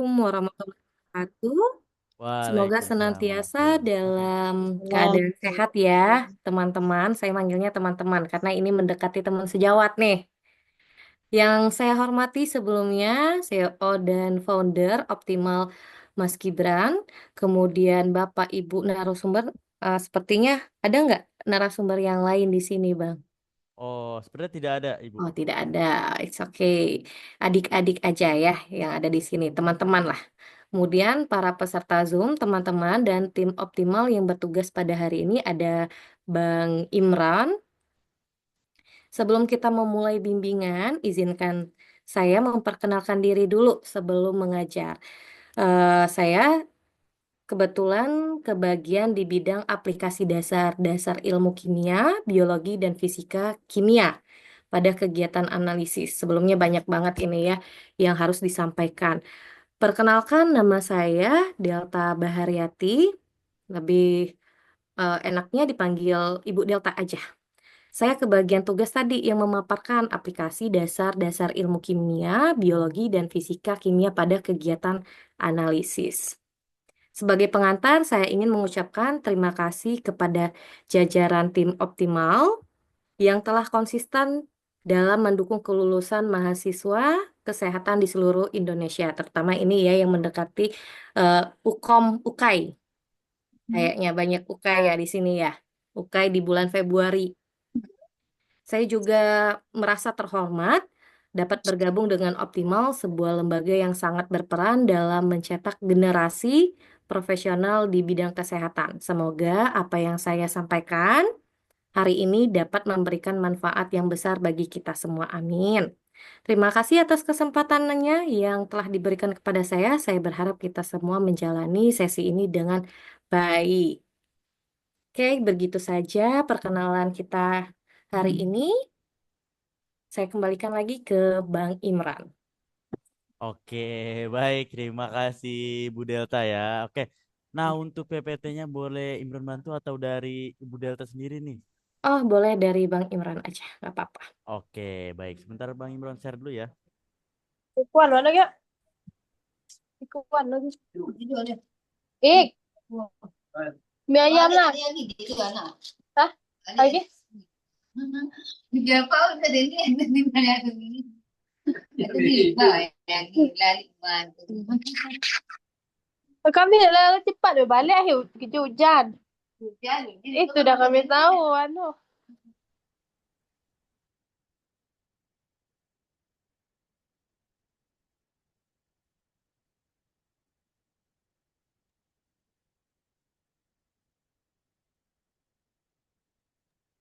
Assalamualaikum warahmatullahi wabarakatuh. Semoga Waalaikumsalam senantiasa warahmatullahi dalam keadaan sehat ya, wabarakatuh. teman-teman. Saya manggilnya teman-teman karena ini mendekati teman sejawat nih. Yang saya hormati sebelumnya, CEO dan founder Optimal Mas Gibran, kemudian Bapak Ibu narasumber, sepertinya ada nggak narasumber yang lain di sini, Bang? Oh, sebenarnya tidak ada, Ibu. Oh, tidak ada. It's okay. Adik-adik aja ya yang ada di sini, teman-teman lah. Kemudian para peserta Zoom, teman-teman dan tim optimal yang bertugas pada hari ini ada Bang Imran. Sebelum kita memulai bimbingan, izinkan saya memperkenalkan diri dulu sebelum mengajar. Saya kebetulan kebagian di bidang aplikasi dasar ilmu kimia, biologi, dan fisika kimia pada kegiatan analisis. Sebelumnya banyak banget ini ya yang harus disampaikan. Perkenalkan, nama saya Delta Bahariati. Lebih enaknya dipanggil Ibu Delta aja. Saya kebagian tugas tadi yang memaparkan aplikasi dasar ilmu kimia, biologi, dan fisika kimia pada kegiatan analisis. Sebagai pengantar, saya ingin mengucapkan terima kasih kepada jajaran tim optimal yang telah konsisten dalam mendukung kelulusan mahasiswa kesehatan di seluruh Indonesia, terutama ini ya yang mendekati UKOM UKAI. Kayaknya banyak UKAI ya di sini ya. UKAI di bulan Februari. Saya juga merasa terhormat dapat bergabung dengan Optimal, sebuah lembaga yang sangat berperan dalam mencetak generasi profesional di bidang kesehatan. Semoga apa yang saya sampaikan hari ini dapat memberikan manfaat yang besar bagi kita semua. Amin. Terima kasih atas kesempatannya yang telah diberikan kepada saya. Saya berharap kita semua menjalani sesi ini dengan baik. Oke, begitu saja perkenalan kita hari ini. Saya kembalikan lagi ke Bang Imran. Oke, baik. Terima kasih, Bu Delta ya. Oke. Nah, untuk PPT-nya boleh Imron bantu atau dari Ibu Delta sendiri nih? Oh, boleh dari Bang Imran aja, nggak apa-apa. Oke, baik. Sebentar Bang Imron share dulu ya. Ikuan mana ya? Ikuan lagi. Ik, mie ayam lah. Hah? Lagi? Berapa udah ini di mana ini? Itu di bawah yang lari bantu. Kami lah cepat deh balik akhir kerja hujan. Hujan. Itu dah kami tahu anu.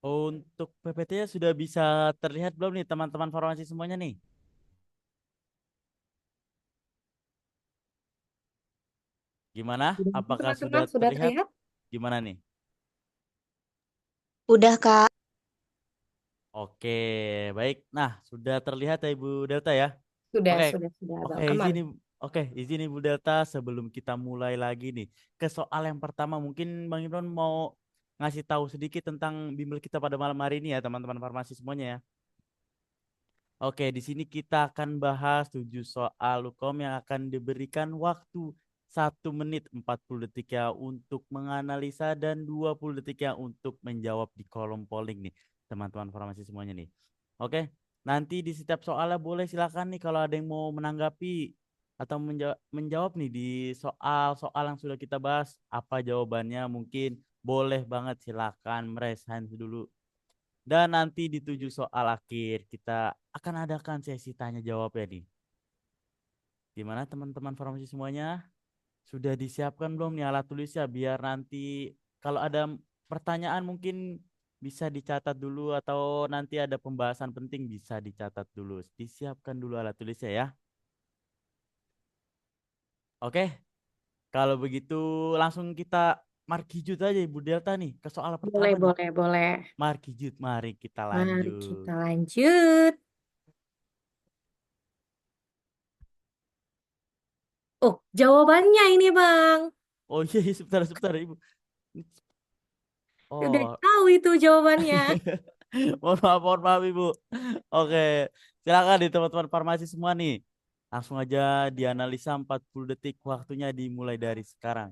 Untuk PPT-nya sudah bisa terlihat belum nih teman-teman farmasi semuanya nih? Gimana? Apakah sudah Teman-teman sudah terlihat? terlihat? Gimana nih? Udah Kak. Oke, baik. Nah, sudah terlihat ya Ibu Delta ya? Sudah, Oke, sudah, oke, Bang. Aman. izin Ibu. Oke, izin Ibu Delta sebelum kita mulai lagi nih ke soal yang pertama mungkin Bang Imron mau ngasih tahu sedikit tentang bimbel kita pada malam hari ini ya teman-teman farmasi semuanya ya. Oke, di sini kita akan bahas 7 soal hukum yang akan diberikan waktu 1 menit 40 detik ya untuk menganalisa dan 20 detik ya untuk menjawab di kolom polling nih teman-teman farmasi semuanya nih. Oke, nanti di setiap soalnya boleh silakan nih kalau ada yang mau menanggapi atau menjawab nih di soal-soal yang sudah kita bahas apa jawabannya mungkin boleh banget silakan raise hands dulu. Dan nanti di 7 soal akhir kita akan adakan sesi tanya jawab ya nih. Gimana teman-teman farmasi semuanya? Sudah disiapkan belum nih alat tulisnya biar nanti kalau ada pertanyaan mungkin bisa dicatat dulu atau nanti ada pembahasan penting bisa dicatat dulu. Disiapkan dulu alat tulisnya ya. Oke, kalau begitu langsung kita markijut aja Ibu Delta nih ke soal Boleh, pertama nih. boleh, boleh. Markijut, mari kita Mari kita lanjut. lanjut. Oh, jawabannya ini, Bang. Oh iya, iya, sebentar, sebentar Ibu. Udah Oh, tahu itu jawabannya. mohon maaf Ibu. Oke, silakan nih teman-teman farmasi semua nih. Langsung aja dianalisa 40 detik waktunya dimulai dari sekarang.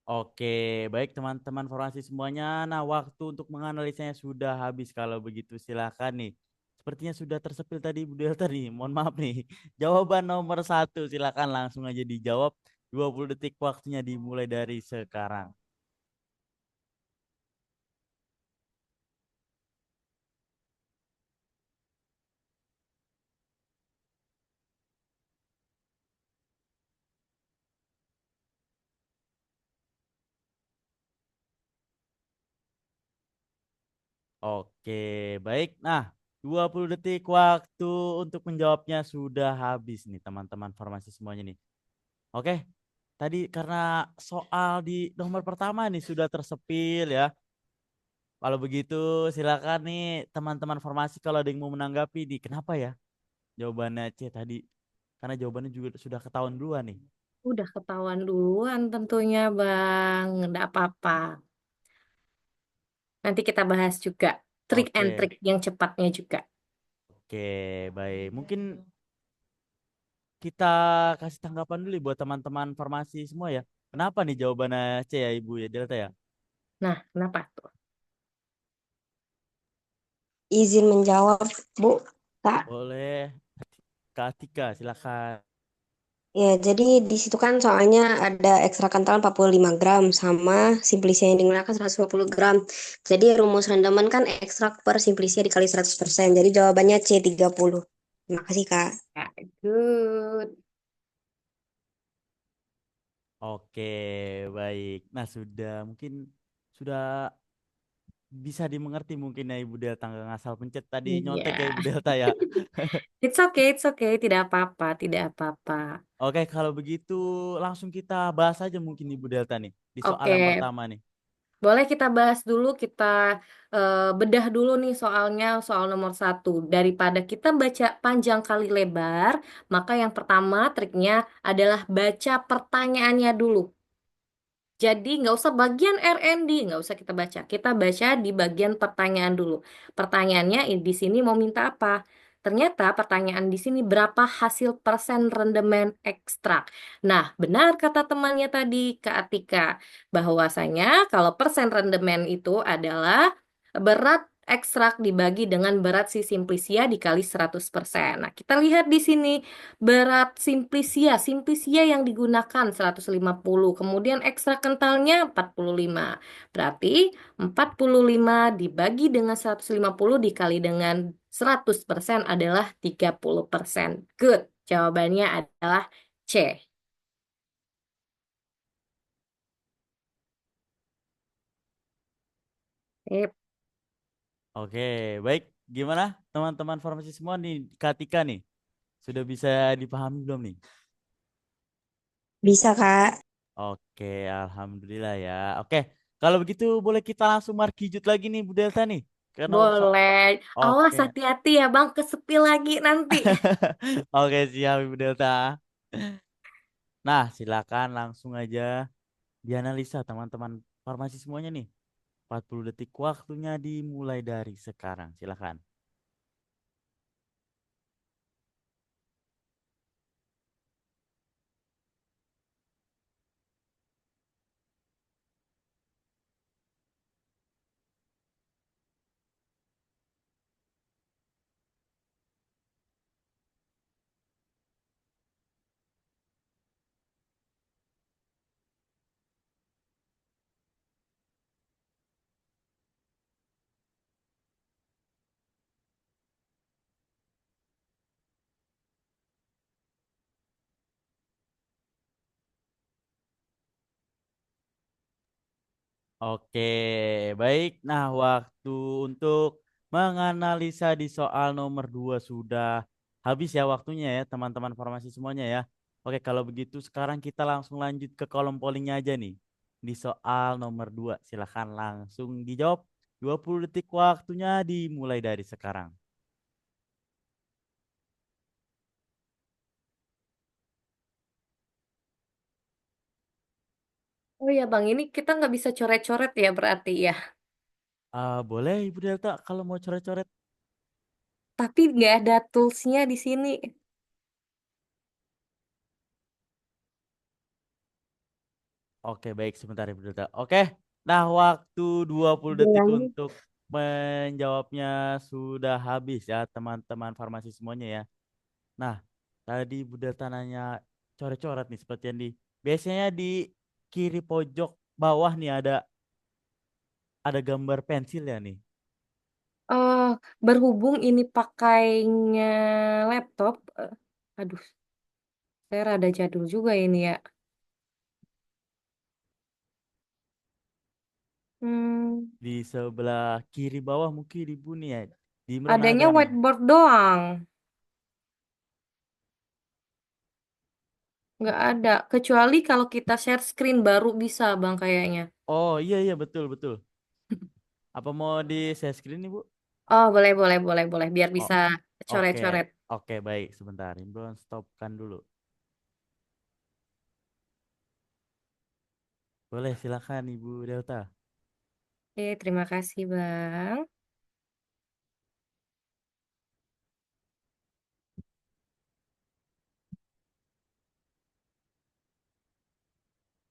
Oke, baik teman-teman formasi semuanya. Nah, waktu untuk menganalisanya sudah habis. Kalau begitu silakan nih. Sepertinya sudah tersepil tadi Bu Delta nih. Mohon maaf nih. Jawaban nomor satu silakan langsung aja dijawab. 20 detik waktunya dimulai dari sekarang. Oke, baik. Nah, 20 detik waktu untuk menjawabnya sudah habis nih teman-teman formasi semuanya nih. Oke, tadi karena soal di nomor pertama nih sudah tersepil ya. Kalau begitu silakan nih teman-teman formasi kalau ada yang mau menanggapi nih. Kenapa ya jawabannya C tadi? Karena jawabannya juga sudah ketahuan duluan nih. Udah ketahuan duluan tentunya, Bang. Nggak apa-apa. Nanti kita bahas juga trik and Oke, trik yang cepatnya juga. oke, baik. Mungkin kita kasih tanggapan dulu buat teman-teman formasi semua ya. Kenapa nih jawabannya C ya Ibu ya Delta ya? Nah, kenapa tuh? Izin menjawab, Bu. Kak. Boleh. Kak Atika, silakan. Ya, jadi di situ kan soalnya ada ekstra kental 45 gram sama simplisia yang digunakan 150 gram. Jadi rumus rendaman kan ekstrak per simplisia dikali 100%. Jadi jawabannya C30. Terima kasih, Kak. Ya, good. Oke, baik. Nah, sudah mungkin sudah bisa dimengerti mungkin ya Ibu Delta nggak ngasal pencet tadi Iya. nyontek ya Ibu Delta ya. It's okay. Tidak apa-apa, tidak apa-apa. Oke, kalau begitu langsung kita bahas aja mungkin Ibu Delta nih di soal Oke, yang pertama nih. boleh kita bahas dulu, kita bedah dulu nih soalnya, soal nomor satu. Daripada kita baca panjang kali lebar, maka yang pertama triknya adalah baca pertanyaannya dulu. Jadi nggak usah bagian R&D, nggak usah kita baca. Kita baca di bagian pertanyaan dulu. Pertanyaannya di sini mau minta apa? Ternyata pertanyaan di sini berapa hasil persen rendemen ekstrak. Nah, benar kata temannya tadi, Kak Atika, bahwasanya kalau persen rendemen itu adalah berat ekstrak dibagi dengan berat si simplisia dikali 100%. Nah, kita lihat di sini berat simplisia yang digunakan 150, kemudian ekstra kentalnya 45. Berarti 45 dibagi dengan 150 dikali dengan 100% adalah 30%. Good. Jawabannya adalah C. Sip. Oke, baik. Gimana teman-teman formasi semua nih Katika nih? Sudah bisa dipahami belum nih? Bisa, Kak. Oke, alhamdulillah ya. Oke, kalau begitu boleh kita langsung markijut lagi nih Bu Delta nih. Karena Boleh. Awas Oke. hati-hati ya Bang, kesepil lagi nanti. Oke, siap Ibu Delta. Nah, silakan langsung aja dianalisa teman-teman farmasi semuanya nih. 40 detik waktunya dimulai dari sekarang. Silakan. Oke, baik. Nah, waktu untuk menganalisa di soal nomor 2 sudah habis ya waktunya ya, teman-teman farmasi semuanya ya. Oke, kalau begitu sekarang kita langsung lanjut ke kolom pollingnya aja nih. Di soal nomor 2, silahkan langsung dijawab. 20 detik waktunya dimulai dari sekarang. Oh ya Bang, ini kita nggak bisa coret-coret ya berarti ya. Boleh Ibu Delta kalau mau coret-coret. Tapi nggak ada toolsnya di sini. Oke, baik sebentar Ibu Delta. Oke. Nah, waktu 20 detik Bilangnya. untuk menjawabnya sudah habis ya, teman-teman farmasi semuanya ya. Nah, tadi Bu Delta nanya coret-coret nih seperti yang di biasanya di kiri pojok bawah nih ada gambar pensil ya nih. eh Berhubung ini pakainya laptop, aduh, saya rada jadul juga ini ya. Hmm, Di sebelah kiri bawah mungkin Ibu nih ya. Di Imron ada adanya nih. whiteboard doang, nggak ada. Kecuali kalau kita share screen baru bisa, Bang, kayaknya. Oh, iya iya betul betul. Apa mau di share screen nih, Bu? Oh, boleh, boleh, boleh, boleh, biar Oh, bisa oke. coret-coret. Oke, baik. Sebentar. Imron stopkan dulu. Boleh, silakan Ibu Delta. Oke, terima kasih, Bang.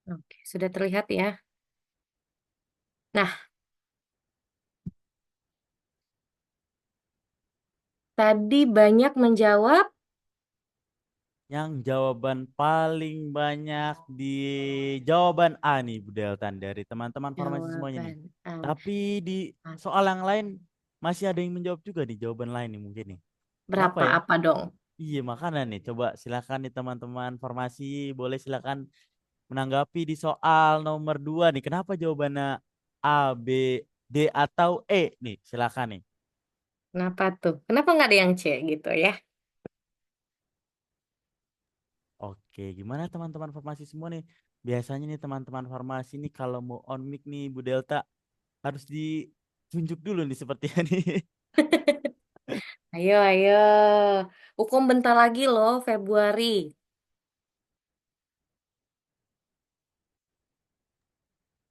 Oke, sudah terlihat ya. Nah, tadi banyak menjawab Yang jawaban paling banyak di jawaban A nih, Bu Deltan, dari teman-teman farmasi semuanya nih. jawaban A. Tapi di soal yang lain masih ada yang menjawab juga di jawaban lain nih mungkin nih. Kenapa Berapa ya? apa dong? Iya, makanya nih. Coba silakan nih teman-teman farmasi, boleh silakan menanggapi di soal nomor 2 nih. Kenapa jawabannya A, B, D atau E nih? Silakan nih. Kenapa tuh? Kenapa nggak ada yang C gitu ya? Oke, gimana teman-teman farmasi semua nih? Biasanya nih teman-teman farmasi nih kalau mau on mic nih Bu Delta harus ditunjuk dulu nih seperti ini. Ayo, ayo. Hukum bentar lagi loh, Februari.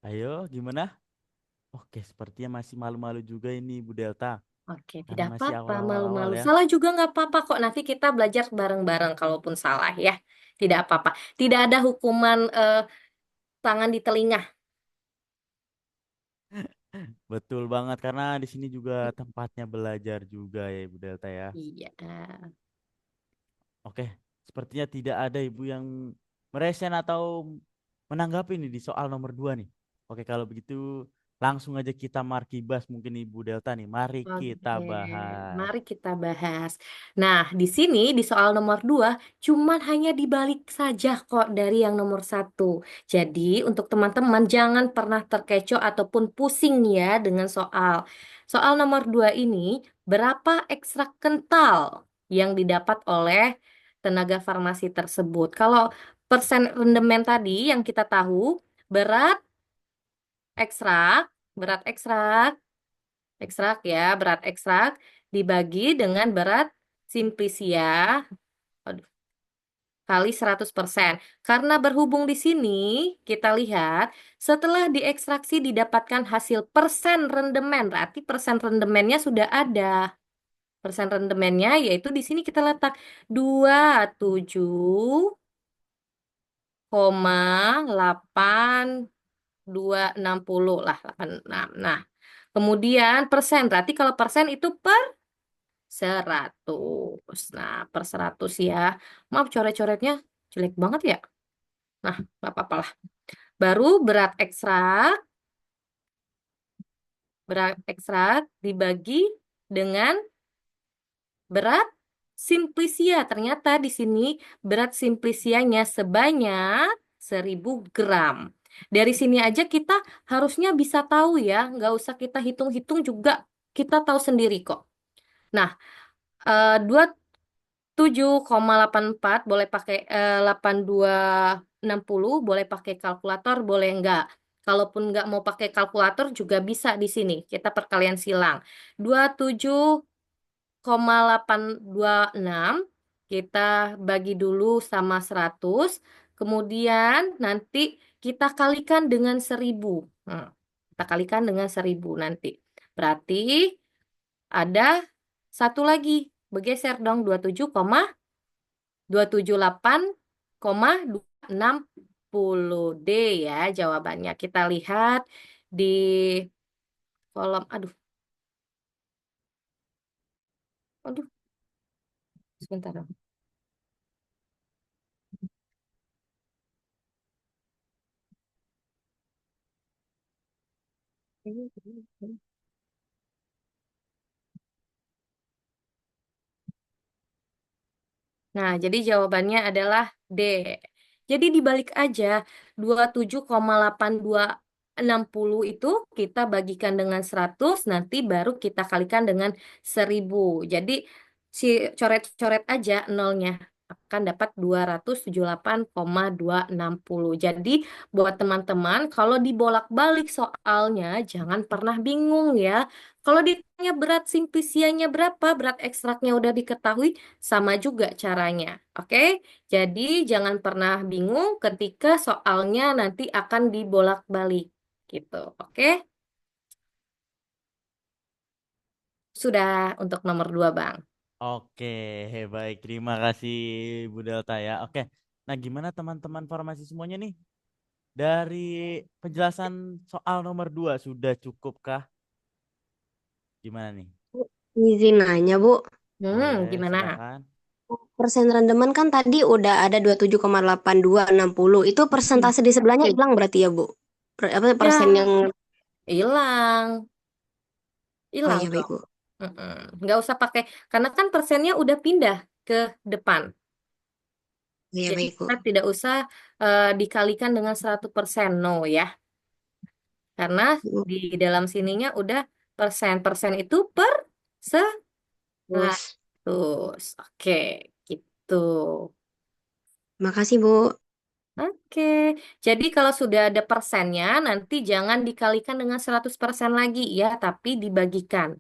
Ayo, gimana? Oke, sepertinya masih malu-malu juga ini Bu Delta Oke, karena tidak masih apa-apa, awal-awal malu-malu. ya. Salah juga nggak apa-apa kok. Nanti kita belajar bareng-bareng kalaupun salah ya. Tidak apa-apa. Tidak ada hukuman tangan di telinga. Betul banget karena di sini juga tempatnya belajar juga ya Bu Delta ya. Iya. Oke, sepertinya tidak ada ibu yang meresen atau menanggapi nih di soal nomor 2 nih. Oke, kalau begitu langsung aja kita markibas mungkin Ibu Delta nih. Mari kita Oke, bahas. mari kita bahas. Nah, di sini di soal nomor 2, cuman hanya dibalik saja kok dari yang nomor 1. Jadi, untuk teman-teman jangan pernah terkecoh ataupun pusing ya dengan soal. Soal nomor 2 ini, berapa ekstrak kental yang didapat oleh tenaga farmasi tersebut? Kalau persen rendemen tadi yang kita tahu, berat ekstrak, berat ekstrak ya, berat ekstrak dibagi dengan berat simplisia aduh, kali 100%. Karena berhubung di sini, kita lihat setelah diekstraksi didapatkan hasil persen rendemen. Berarti persen rendemennya sudah ada. Persen rendemennya yaitu di sini kita letak 27,8260 lah, 86. Nah, kemudian persen, berarti kalau persen itu per 100. Nah, per 100 ya. Maaf coret-coretnya jelek banget ya. Nah, nggak apa-apa lah. Baru berat ekstrak dibagi dengan berat simplisia. Ternyata di sini berat simplisianya sebanyak 1000 gram. Dari sini aja kita harusnya bisa tahu ya, nggak usah kita hitung-hitung juga, kita tahu sendiri kok. Nah, 27,84 boleh pakai 8260 boleh pakai kalkulator, boleh nggak? Kalaupun nggak mau pakai kalkulator juga bisa di sini. Kita perkalian silang. 27,826 kita bagi dulu sama 100. Kemudian nanti kita kalikan dengan 1000. Nah, kita kalikan dengan 1000 nanti. Berarti ada satu lagi. Bergeser dong 27,278,260 D ya jawabannya. Kita lihat di kolom, aduh, sebentar dong. Nah, jadi jawabannya adalah D. Jadi dibalik aja, 27,8260 itu kita bagikan dengan 100, nanti baru kita kalikan dengan 1000. Jadi si coret-coret aja nolnya akan dapat 278,260. Jadi buat teman-teman, kalau dibolak-balik soalnya, jangan pernah bingung ya. Kalau ditanya berat simplisianya berapa, berat ekstraknya udah diketahui, sama juga caranya. Oke, jadi jangan pernah bingung ketika soalnya nanti akan dibolak-balik gitu. Oke, sudah untuk nomor 2, Bang. Oke, baik. Terima kasih Bu Delta ya. Oke. Nah, gimana teman-teman farmasi semuanya nih? Dari penjelasan soal nomor 2 sudah cukupkah? Gimana nih? Izin nanya, Bu. Boleh, Gimana? silakan. Persen rendemen kan tadi udah ada 27,8260. Itu Hmm. persentase di sebelahnya hilang berarti ya, Bu? Apa persen Ya, yang... hilang, Oh hilang iya, baik, dong. Bu. Nggak usah pakai, karena kan persennya udah pindah ke depan. Iya, Jadi baik, Bu. kita tidak usah dikalikan dengan 100% no ya. Karena di dalam sininya udah persen. Persen itu per Terus, 100. Oke, gitu. makasih, Bu. Oke, jadi kalau sudah ada persennya, nanti jangan dikalikan dengan 100% lagi ya, tapi dibagikan.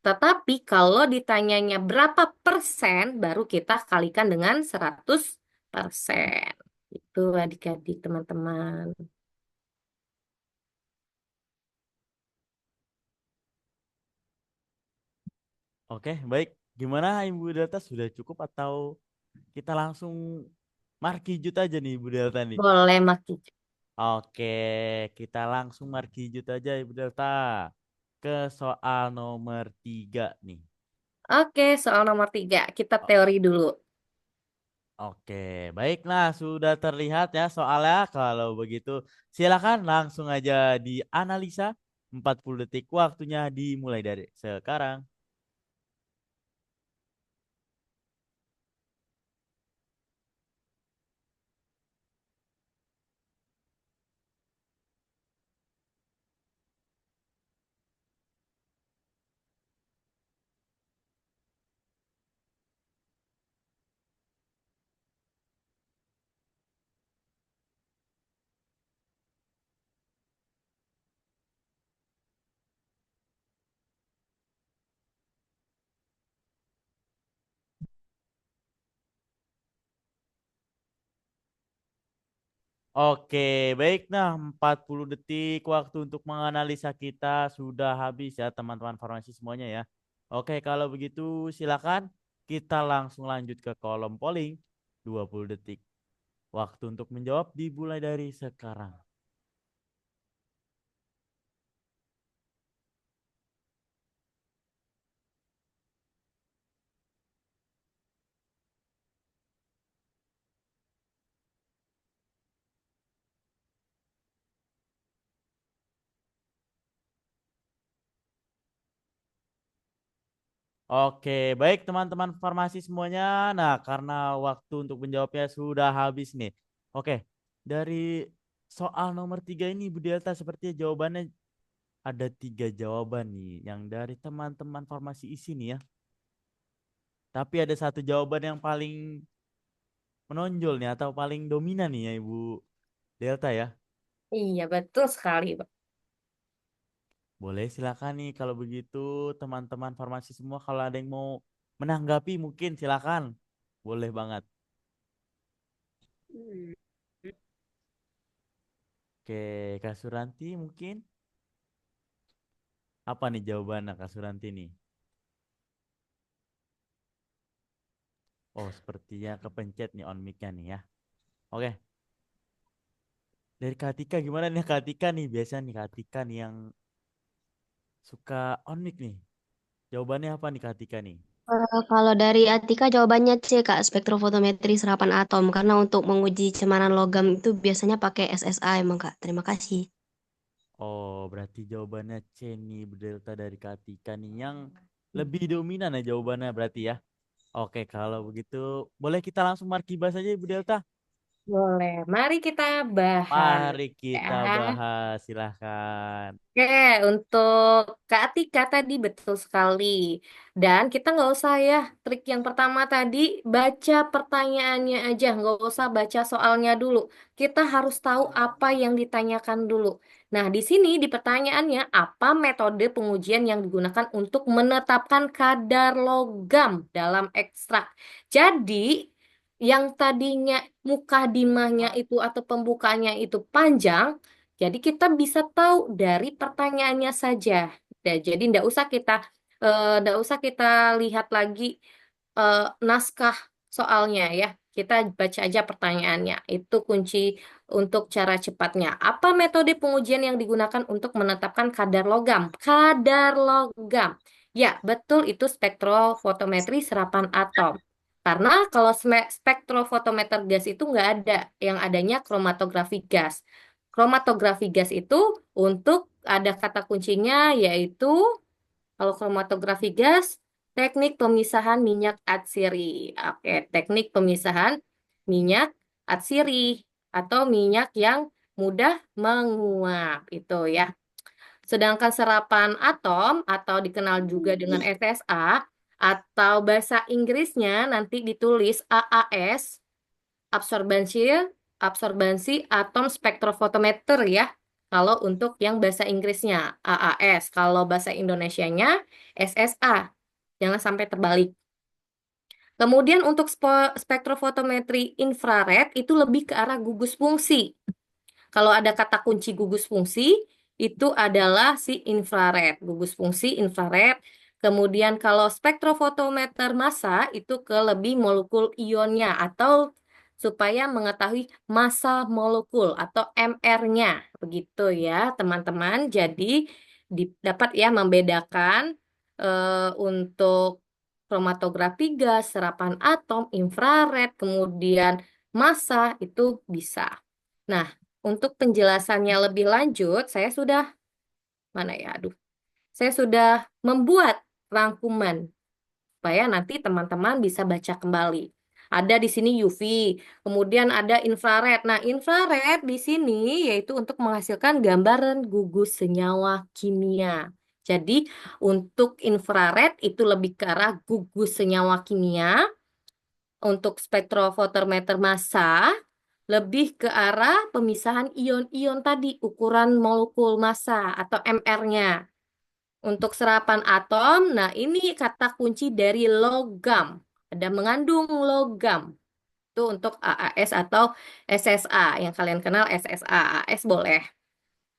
Tetapi kalau ditanyanya berapa persen, baru kita kalikan dengan 100%. Itu adik-adik teman-teman. Oke, baik. Gimana Ibu Delta sudah cukup atau kita langsung markijut aja nih Ibu Delta nih? Boleh Maki. Oke, kita langsung markijut aja Ibu Delta ke soal nomor 3 nih. Oke, soal nomor 3. Kita O- teori dulu. Oke, baiklah sudah terlihat ya soalnya. Kalau begitu silakan langsung aja dianalisa. 40 detik waktunya dimulai dari sekarang. Oke, baik. Nah, 40 detik waktu untuk menganalisa kita sudah habis ya, teman-teman farmasi semuanya ya. Oke, kalau begitu silakan kita langsung lanjut ke kolom polling. 20 detik. Waktu untuk menjawab dimulai dari sekarang. Oke, baik teman-teman farmasi semuanya. Nah, karena waktu untuk menjawabnya sudah habis nih. Oke, dari Soal nomor 3 ini Bu Delta sepertinya jawabannya ada 3 jawaban nih yang dari teman-teman farmasi isi nih ya. Tapi ada satu jawaban yang paling menonjol nih atau paling dominan nih ya Ibu Delta ya. Iya, betul sekali, Pak. Boleh silakan nih kalau begitu teman-teman farmasi semua kalau ada yang mau menanggapi mungkin silakan. Boleh banget. Hmm. Oke, Kak Suranti mungkin apa nih jawabannya Kak Suranti nih? Oh, sepertinya kepencet nih on mic-nya nih ya. Oke, dari Kak Tika gimana nih Kak Tika nih? Biasa nih Kak Tika nih yang suka on mic nih. Jawabannya apa nih Kak Tika nih? Kalau dari Atika jawabannya C, Kak, spektrofotometri serapan atom. Karena untuk menguji cemaran logam itu biasanya pakai SSA emang, Kak. Terima kasih. Oh, berarti jawabannya C nih, berdelta dari Kak Tika nih yang lebih dominan ya jawabannya berarti ya. Oke, kalau begitu boleh kita langsung markibas aja Ibu Delta. Boleh. Mari kita bahas Mari ya. kita bahas, silahkan. Oke, untuk Kak Atika tadi betul sekali. Dan kita nggak usah ya, trik yang pertama tadi, baca pertanyaannya aja, nggak usah baca soalnya dulu. Kita harus tahu apa yang ditanyakan dulu. Nah, di sini di pertanyaannya, apa metode pengujian yang digunakan untuk menetapkan kadar logam dalam ekstrak? Jadi, yang tadinya mukadimahnya itu atau pembukaannya itu panjang, jadi kita bisa tahu dari pertanyaannya saja. Nah, jadi ndak usah kita lihat lagi naskah soalnya ya. Kita baca aja pertanyaannya. Itu kunci untuk cara cepatnya. Apa metode pengujian yang digunakan untuk menetapkan kadar logam? Kadar logam. Ya, betul itu spektrofotometri serapan atom. Karena kalau spektrofotometer gas itu nggak ada, yang adanya kromatografi gas. Kromatografi gas itu untuk ada kata kuncinya yaitu kalau kromatografi gas, teknik pemisahan minyak atsiri. Oke, teknik pemisahan minyak atsiri atau minyak yang mudah menguap itu ya. Sedangkan serapan atom atau dikenal juga dengan SSA atau bahasa Inggrisnya nanti ditulis AAS, absorbansi absorbansi atom spektrofotometer ya. Kalau untuk yang bahasa Inggrisnya AAS, kalau bahasa Indonesianya SSA. Jangan sampai terbalik. Kemudian untuk spektrofotometri infrared itu lebih ke arah gugus fungsi. Kalau ada kata kunci gugus fungsi, itu adalah si infrared, gugus fungsi infrared. Kemudian kalau spektrofotometer massa itu ke lebih molekul ionnya atau supaya mengetahui massa molekul atau MR-nya. Begitu ya, teman-teman. Jadi dapat ya membedakan untuk kromatografi gas, serapan atom, infrared, kemudian massa itu bisa. Nah, untuk penjelasannya lebih lanjut, saya sudah mana ya? Aduh, saya sudah membuat rangkuman supaya nanti teman-teman bisa baca kembali. Ada di sini UV, kemudian ada infrared. Nah, infrared di sini yaitu untuk menghasilkan gambaran gugus senyawa kimia. Jadi, untuk infrared itu lebih ke arah gugus senyawa kimia. Untuk spektrofotometer massa lebih ke arah pemisahan ion-ion tadi, ukuran molekul massa atau MR-nya. Untuk serapan atom, nah ini kata kunci dari logam. Ada mengandung logam. Itu untuk AAS atau SSA. Yang kalian kenal SSA, AS boleh.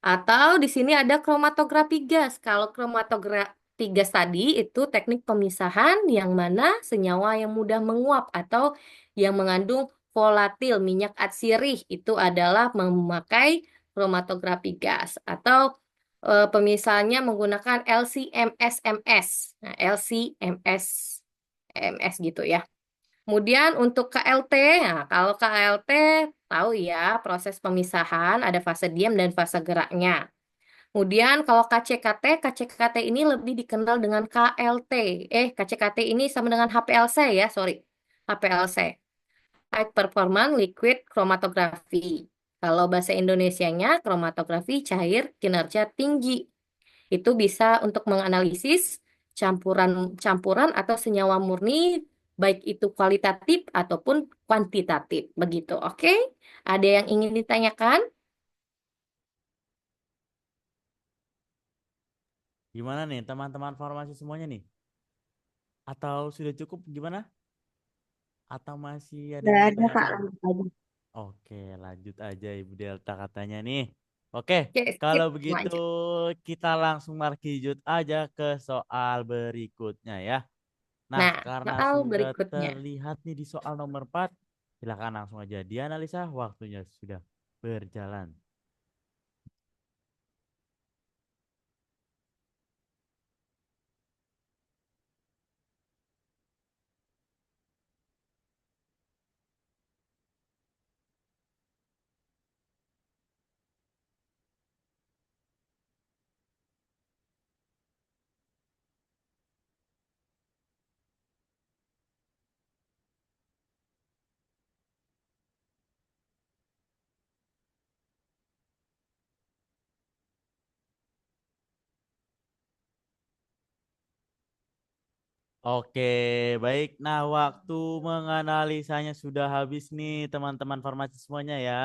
Atau di sini ada kromatografi gas. Kalau kromatografi gas tadi itu teknik pemisahan yang mana senyawa yang mudah menguap atau yang mengandung volatil minyak atsiri itu adalah memakai kromatografi gas atau pemisahannya menggunakan LC-MS-MS. Nah, LC-MS gitu ya. Kemudian untuk KLT, nah kalau KLT tahu ya proses pemisahan ada fase diam dan fase geraknya. Kemudian kalau KCKT ini lebih dikenal dengan KLT. KCKT ini sama dengan HPLC ya, sorry. HPLC, High Performance Liquid Chromatography. Kalau bahasa Indonesianya kromatografi cair kinerja tinggi. Itu bisa untuk menganalisis campuran atau senyawa murni, baik itu kualitatif ataupun kuantitatif. Begitu, oke? Ada yang ingin ditanyakan? Gimana nih teman-teman farmasi semuanya nih? Atau sudah cukup gimana? Atau masih ada Udah yang mau ada Kak, ditanyakan? lanjut aja. Oke, lanjut aja Ibu Delta katanya nih. Oke, Oke, kalau skip, begitu lanjut. kita langsung markijut aja ke soal berikutnya ya. Nah, Nah, karena soal sudah berikutnya. terlihat nih di soal nomor 4, silakan langsung aja dianalisa, waktunya sudah berjalan. Oke, baik. Nah, waktu menganalisanya sudah habis nih teman-teman farmasi semuanya ya.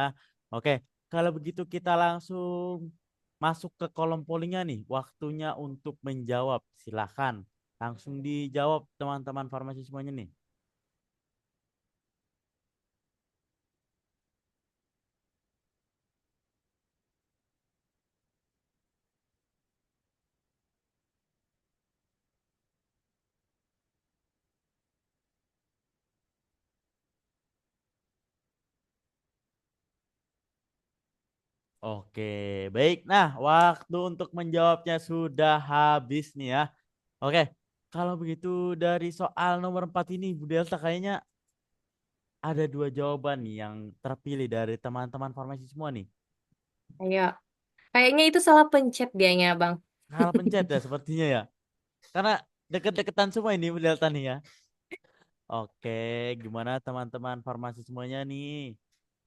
Oke, kalau begitu kita langsung masuk ke kolom pollingnya nih. Waktunya untuk menjawab. Silakan. Langsung dijawab teman-teman farmasi semuanya nih. Oke, baik. Nah, waktu untuk menjawabnya sudah habis nih ya. Oke, kalau begitu dari soal nomor 4 ini, Bu Delta kayaknya ada dua jawaban nih yang terpilih dari teman-teman farmasi semua nih. Ayo. Kayaknya itu salah pencet dianya, Bang. Hal pencet ya sepertinya ya. Karena deket-deketan semua ini Bu Delta nih ya. Oke, gimana teman-teman farmasi semuanya nih?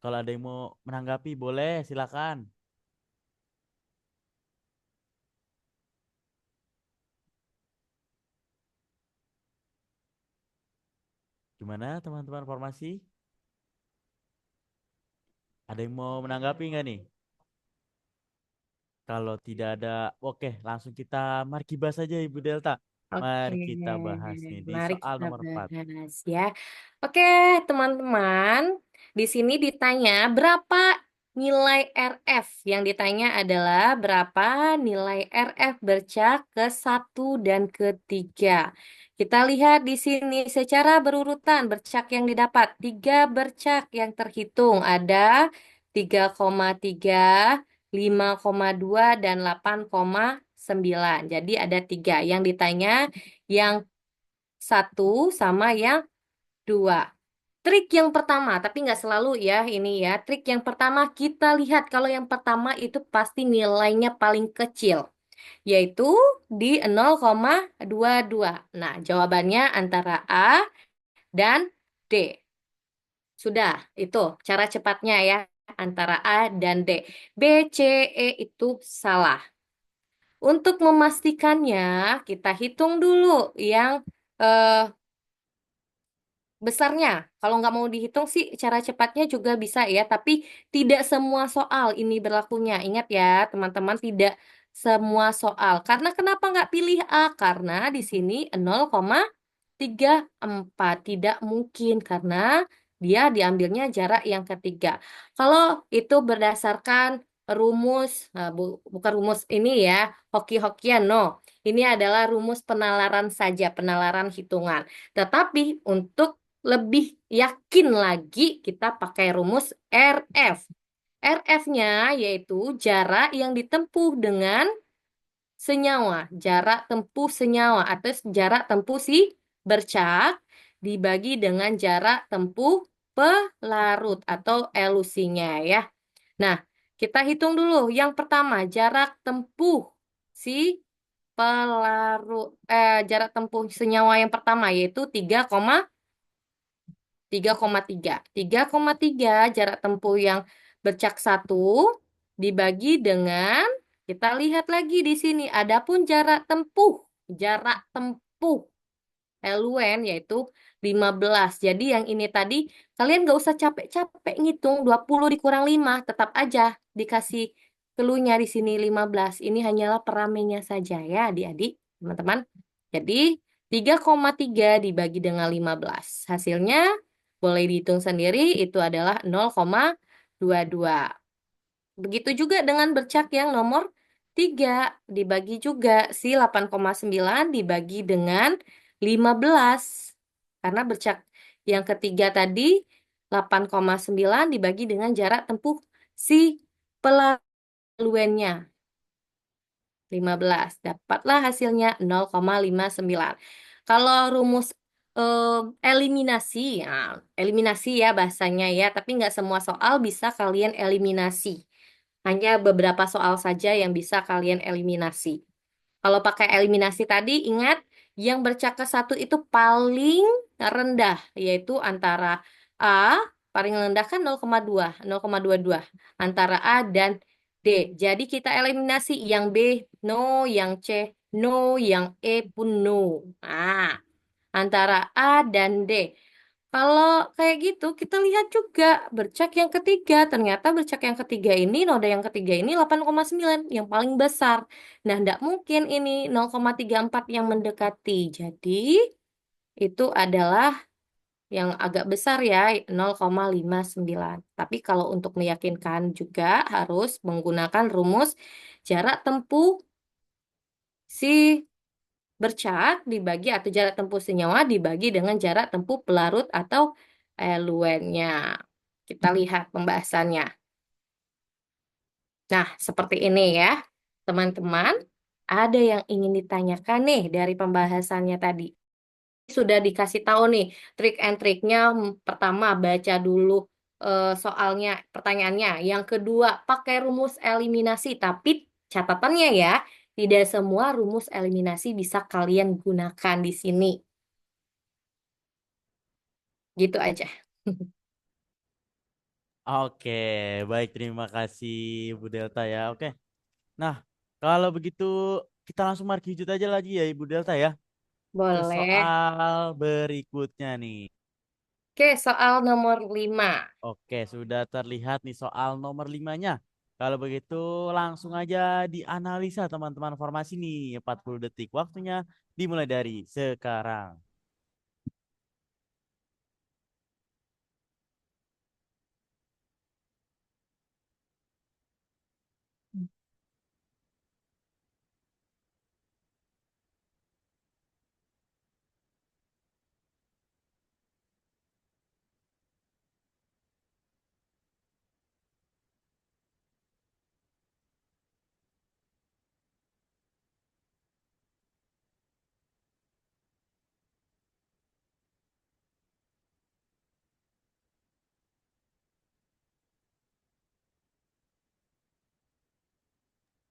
Kalau ada yang mau menanggapi boleh silakan. Gimana teman-teman farmasi? Ada yang mau menanggapi nggak nih? Kalau tidak ada, oke langsung kita markibas saja Ibu Delta. Oke, Mari kita bahas nih di mari soal kita nomor 4. bahas ya. Oke, teman-teman, di sini ditanya berapa nilai RF. Yang ditanya adalah berapa nilai RF bercak ke satu dan ketiga. Kita lihat di sini secara berurutan bercak yang didapat. Tiga bercak yang terhitung ada 3,3, 5,2 dan 8,9. Jadi ada tiga. Yang ditanya yang satu sama yang dua. Trik yang pertama, tapi nggak selalu ya ini ya. Trik yang pertama kita lihat kalau yang pertama itu pasti nilainya paling kecil, yaitu di 0,22. Nah, jawabannya antara A dan D. Sudah, itu cara cepatnya ya. Antara A dan D. B, C, E itu salah. Untuk memastikannya, kita hitung dulu yang eh, besarnya. Kalau nggak mau dihitung sih, cara cepatnya juga bisa ya. Tapi tidak semua soal ini berlakunya. Ingat ya, teman-teman, tidak semua soal. Karena kenapa nggak pilih A? Karena di sini 0,34. Tidak mungkin karena dia diambilnya jarak yang ketiga. Kalau itu berdasarkan rumus, bukan rumus ini ya, hoki-hokian, no. Ini adalah rumus penalaran saja, penalaran hitungan. Tetapi untuk lebih yakin lagi, kita pakai rumus RF. RF-nya yaitu jarak yang ditempuh dengan senyawa, jarak tempuh senyawa atau jarak tempuh si bercak dibagi dengan jarak tempuh pelarut atau elusinya ya. Nah, kita hitung dulu. Yang pertama, jarak tempuh si jarak tempuh senyawa yang pertama yaitu 3,3. 3,3 jarak tempuh yang Bercak 1 dibagi dengan, kita lihat lagi di sini, adapun jarak tempuh Luen yaitu 15. Jadi yang ini tadi kalian gak usah capek-capek ngitung 20 dikurang 5, tetap aja dikasih clue-nya di sini 15. Ini hanyalah peramainya saja ya adik-adik, teman-teman. Jadi 3,3 dibagi dengan 15. Hasilnya boleh dihitung sendiri, itu adalah 0,22. Begitu juga dengan bercak yang nomor 3. Dibagi juga si 8,9 dibagi dengan 15. Karena bercak yang ketiga tadi 8,9 dibagi dengan jarak tempuh si pelaluennya 15. Dapatlah hasilnya 0,59. Kalau rumus eliminasi, ya, eliminasi ya bahasanya ya, tapi nggak semua soal bisa kalian eliminasi. Hanya beberapa soal saja yang bisa kalian eliminasi. Kalau pakai eliminasi tadi, ingat yang bercak satu itu paling rendah, yaitu antara A, paling rendah kan 0,2, 0,22, antara A dan D. Jadi kita eliminasi yang B, no, yang C, no, yang E pun no. Nah, antara A dan D. Kalau kayak gitu, kita lihat juga bercak yang ketiga. Ternyata bercak yang ketiga ini, noda yang ketiga ini 8,9, yang paling besar. Nah, tidak mungkin ini 0,34 yang mendekati. Jadi, itu adalah yang agak besar ya, 0,59. Tapi kalau untuk meyakinkan juga harus menggunakan rumus jarak tempuh si bercak dibagi atau jarak tempuh senyawa dibagi dengan jarak tempuh pelarut atau eluennya. Kita lihat pembahasannya. Nah, seperti ini ya, teman-teman. Ada yang ingin ditanyakan nih dari pembahasannya tadi. Sudah dikasih tahu nih trik and triknya. Pertama, baca dulu soalnya, pertanyaannya. Yang kedua, pakai rumus eliminasi. Tapi catatannya ya, tidak semua rumus eliminasi bisa kalian gunakan di sini. Gitu aja. Oke, baik, terima kasih Bu Delta ya. Oke. Nah, kalau begitu kita langsung markijut aja lagi ya Ibu Delta ya. Ke Boleh. soal berikutnya nih. Oke, soal nomor 5. Oke, sudah terlihat nih soal nomor limanya. Kalau begitu langsung aja dianalisa teman-teman formasi nih. 40 detik waktunya dimulai dari sekarang.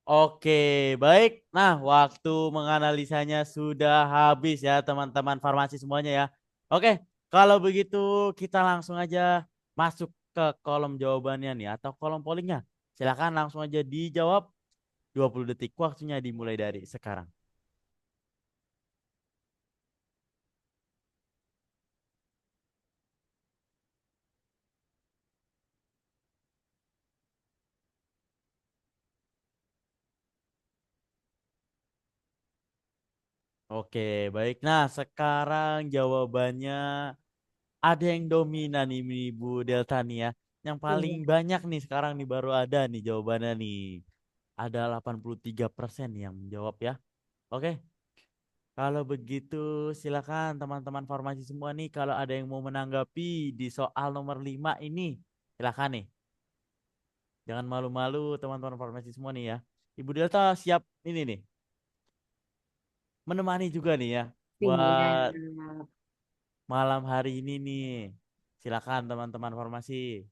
Oke, baik. Nah, waktu menganalisanya sudah habis ya teman-teman farmasi semuanya ya. Oke, kalau begitu kita langsung aja masuk ke kolom jawabannya nih atau kolom pollingnya. Silakan langsung aja dijawab. 20 detik waktunya dimulai dari sekarang. Oke, baik. Nah, sekarang jawabannya ada yang dominan nih Bu Delta nih ya. Yang paling Iya. banyak nih sekarang nih baru ada nih jawabannya nih. Ada 83% yang menjawab ya. Oke, kalau begitu silakan teman-teman formasi semua nih kalau ada yang mau menanggapi di soal nomor 5 ini. Silakan nih. Jangan malu-malu teman-teman formasi semua nih ya. Ibu Delta siap ini nih. Menemani juga nih ya. Buat Siap. malam hari ini nih. Silakan teman-teman formasi.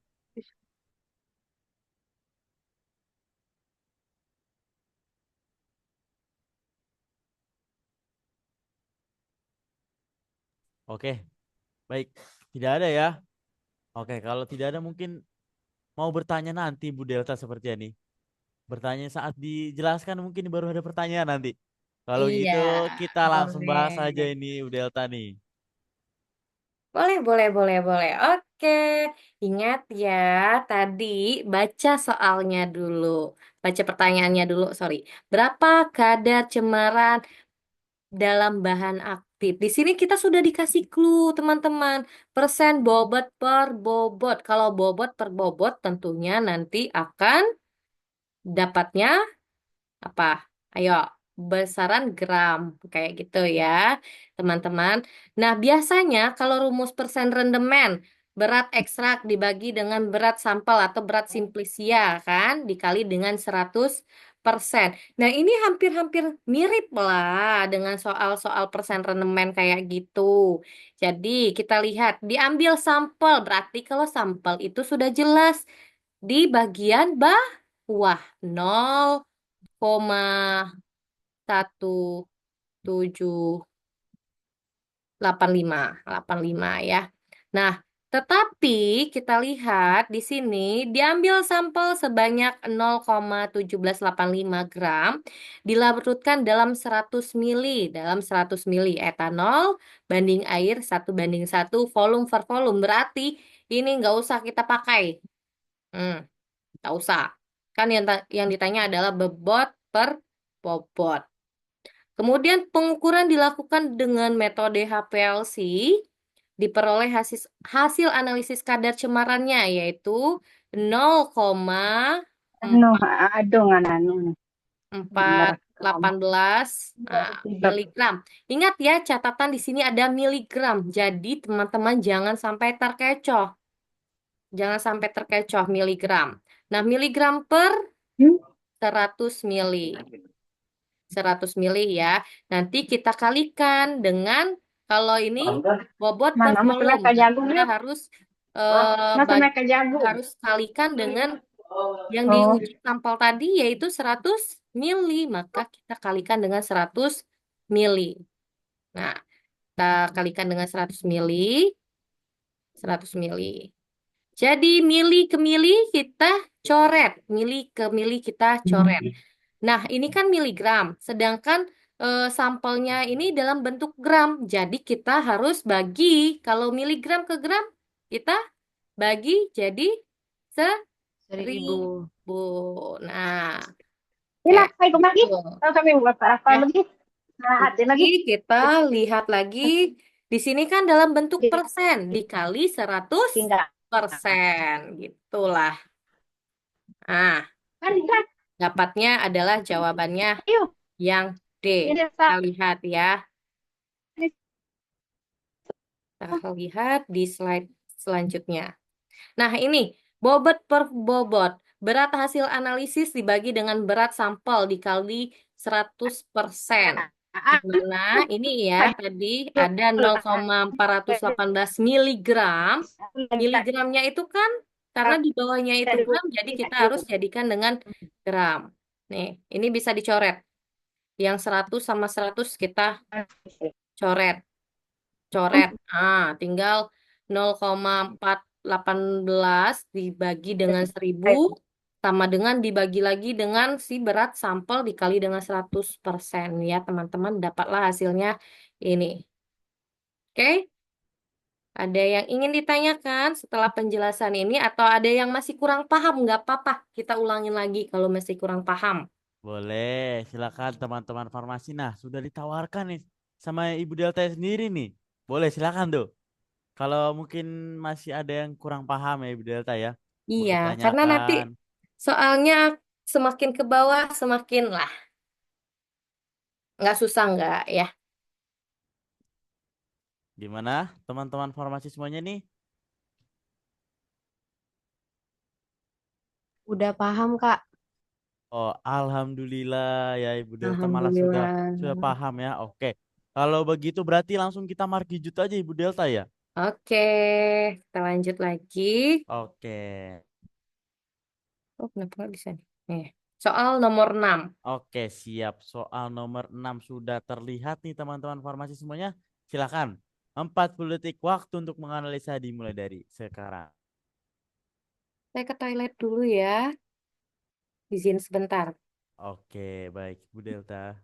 Oke, baik. Tidak ada ya. Oke, kalau tidak ada mungkin mau bertanya nanti Bu Delta seperti ini. Bertanya saat dijelaskan mungkin baru ada pertanyaan nanti. Kalau Iya, gitu kita langsung bahas aja boleh. ini Bu Delta nih. Boleh, boleh, boleh, boleh. Oke, ingat ya, tadi baca soalnya dulu. Baca pertanyaannya dulu, sorry. Berapa kadar cemaran dalam bahan aktif? Di sini kita sudah dikasih clue, teman-teman. Persen bobot per bobot. Kalau bobot per bobot tentunya nanti akan dapatnya apa? Ayo, besaran gram kayak gitu ya, teman-teman. Nah, biasanya kalau rumus persen rendemen, berat ekstrak dibagi dengan berat sampel atau berat simplisia kan, dikali dengan 100%. Nah, ini hampir-hampir mirip lah dengan soal-soal persen rendemen kayak gitu. Jadi, kita lihat, diambil sampel, berarti kalau sampel itu sudah jelas di bagian bawah 0,1785 ya. Nah, tetapi kita lihat di sini diambil sampel sebanyak 0,1785 gram dilarutkan dalam 100 mili, dalam 100 mili etanol banding air 1:1 volume per volume. Berarti ini nggak usah kita pakai. Hmm, nggak usah. Kan yang ditanya adalah bobot per bobot. Kemudian pengukuran dilakukan dengan metode HPLC, diperoleh hasil, hasil analisis kadar cemarannya yaitu Ano, aduh nga na, ano. 0,418 miligram. Ingat ya, catatan di sini ada miligram. Jadi teman-teman jangan sampai terkecoh. Jangan sampai terkecoh miligram. Nah, miligram per 100 mili. 100 mili ya. Nanti kita kalikan dengan kalau ini bobot per Mana, mas volume. ka Nah, jago kita na. harus Nasa may ka jago. harus kalikan dengan yang Oh, diuji sampel tadi yaitu 100 mili. Maka kita kalikan dengan 100 mili. Nah, kita kalikan dengan 100 mili. 100 mili. Jadi mili ke mili kita coret. Mili ke mili kita coret. Nah, ini kan miligram, sedangkan sampelnya ini dalam bentuk gram. Jadi kita harus bagi, kalau miligram ke gram, kita bagi jadi 1.000. 1,000. Nah, Ila, kayak ay kumagi. gitu. Tahu kami buat para Ya, lagi. Nahati jadi lagi. kita lihat lagi, di sini kan dalam bentuk persen, dikali 100 Tinggal. persen, gitulah. Nah, Kan, kan. dapatnya adalah jawabannya Ayo, yang D. ini Kita sa. lihat ya. Kita lihat di slide selanjutnya. Nah, ini bobot per bobot. Berat hasil analisis dibagi dengan berat sampel dikali 100%. Di mana ini ya, tadi ada 0,418 miligram. Miligramnya itu kan, karena di bawahnya itu gram, jadi kita harus jadikan dengan gram. Nih, ini bisa dicoret. Yang 100 sama 100 kita coret. Coret. Tinggal 0,418 dibagi dengan 1.000 sama dengan dibagi lagi dengan si berat sampel dikali dengan 100% ya teman-teman, dapatlah hasilnya ini. Oke? Ada yang ingin ditanyakan setelah penjelasan ini atau ada yang masih kurang paham? Nggak apa-apa, kita ulangin lagi kalau masih kurang paham. Boleh, silakan teman-teman farmasi. Nah, sudah ditawarkan nih sama Ibu Delta sendiri nih. Boleh, silakan tuh. Kalau mungkin masih ada yang kurang paham ya Ibu Delta ya, Iya, boleh karena nanti tanyakan. soalnya semakin ke bawah semakin lah. Nggak susah nggak ya? Gimana teman-teman farmasi semuanya nih? Udah paham, Kak. Oh, alhamdulillah ya Ibu Delta malah Alhamdulillah. sudah paham ya. Oke. Kalau begitu berarti langsung kita markijut aja Ibu Delta ya. Oke, kita lanjut lagi. Oke. Oh, kenapa nggak bisa nih? Soal nomor 6. Oke, siap. Soal nomor 6 sudah terlihat nih teman-teman farmasi semuanya. Silakan. 40 detik waktu untuk menganalisa dimulai dari sekarang. Saya ke toilet dulu ya. Izin sebentar. Oke, baik, Bu Delta.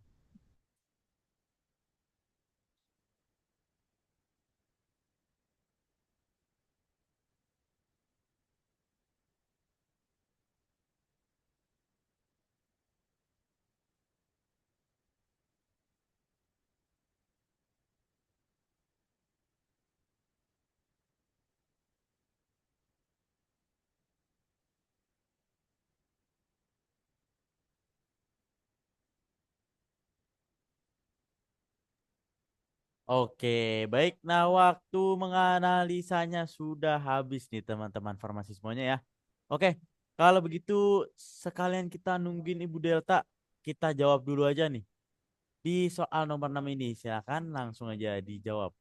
Oke, baik. Nah, waktu menganalisanya sudah habis nih teman-teman farmasi semuanya ya. Oke, kalau begitu sekalian kita nungguin Ibu Delta, kita jawab dulu aja nih. Di soal nomor 6 ini, silakan langsung aja dijawab.